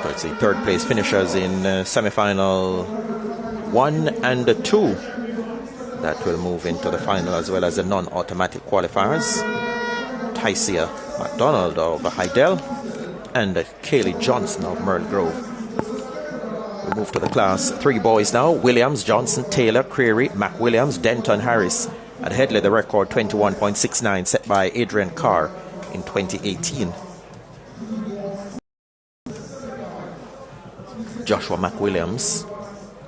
So it's the third place finishers in semi-final 1 and 2 that will move into the final, as well as the non-automatic qualifiers. Tycia McDonald of Hydel and Kaylee Johnson of Merle Grove. We move to the class 3 boys now. Williams, Johnson, Taylor, Creary, McWilliams, Denton, Harris. At Headley, the record 21.69 set by Adrian Carr in 2018. Joshua McWilliams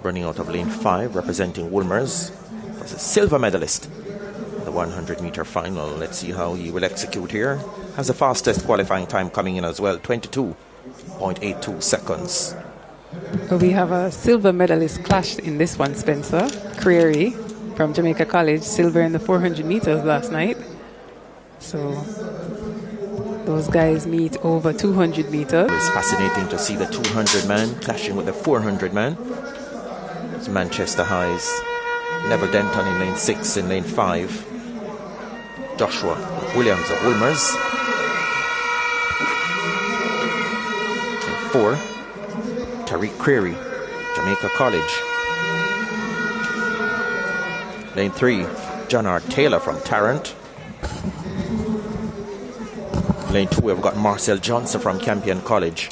running out of lane 5, representing Wolmer's, was a silver medalist in the 100-meter final. Let's see how he will execute here. Has the fastest qualifying time coming in as well, 22.82 seconds. We have a silver medalist clashed in this one, Spencer. Creary from Jamaica College, silver in the 400 meters last night. So those guys meet over 200 meters. It's fascinating to see the 200 man clashing with the 400 man. It's Manchester High's Neville Denton in lane 6, in lane 5. Joshua Williams of Wolmer's. Lane 4. Tariq Creary, Jamaica College. Lane 3, John R. Taylor from Tarrant. Lane 2, we've got Marcel Johnson from Campion College.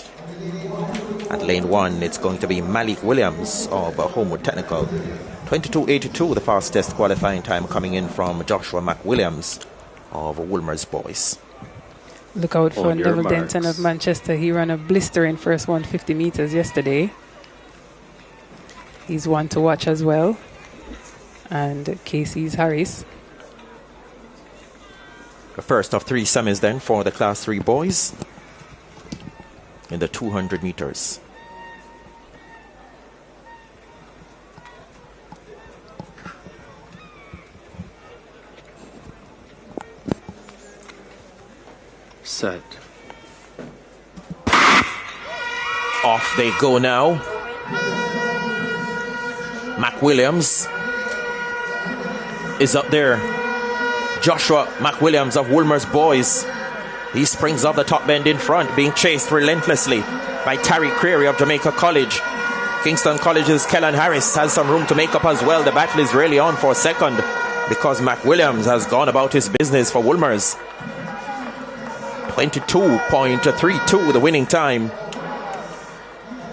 At lane 1, it's going to be Malik Williams of Homewood Technical. 22.82, the fastest qualifying time coming in from Joshua McWilliams of Wolmer's boys. Look out for Neville Denton of Manchester. He ran a blistering first 150 meters yesterday. He's one to watch as well. And Casey's Harris. The first of 3 semis then for the class 3 boys in the 200 meters. Set. Off they go now. McWilliams is up there. Joshua McWilliams of Wolmer's boys. He springs off the top bend in front, being chased relentlessly by Tariq Creary of Jamaica College. Kingston College's Kellan Harris has some room to make up as well. The battle is really on for a second because McWilliams has gone about his business for Wolmer's. 22.32 the winning time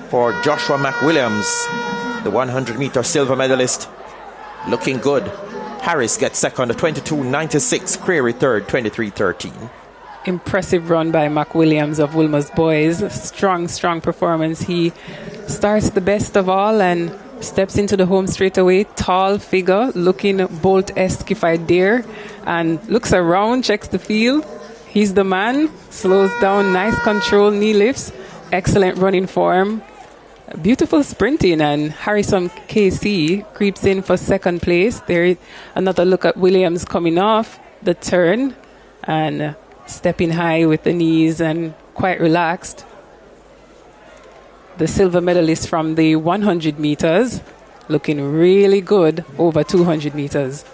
for Joshua McWilliams, the 100-meter silver medalist. Looking good. Harris gets second, 22.96. Creary third, 23.13. Impressive run by McWilliams of Wolmer's boys. Strong performance. He starts the best of all and steps into the home straight away. Tall figure, looking Bolt-esque if I dare, and looks around, checks the field. He's the man. Slows down, nice control, knee lifts. Excellent running form. Beautiful sprinting, and Harrison KC creeps in for second place. There, another look at Williams coming off the turn and stepping high with the knees and quite relaxed. The silver medalist from the 100 meters looking really good over 200 meters.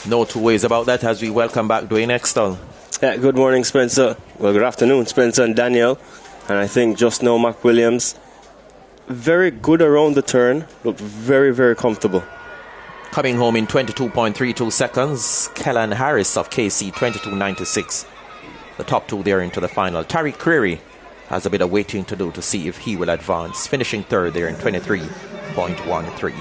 No two ways about that as we welcome back Dwayne Extall. Yeah, good morning, Spencer. Well, good afternoon, Spencer and Daniel. And I think just now McWilliams, very good around the turn, looked very comfortable. Coming home in 22.32 seconds, Kellan Harris of KC, 22.96. The top 2 there into the final. Tariq Creary has a bit of waiting to do to see if he will advance, finishing third there in 23.13.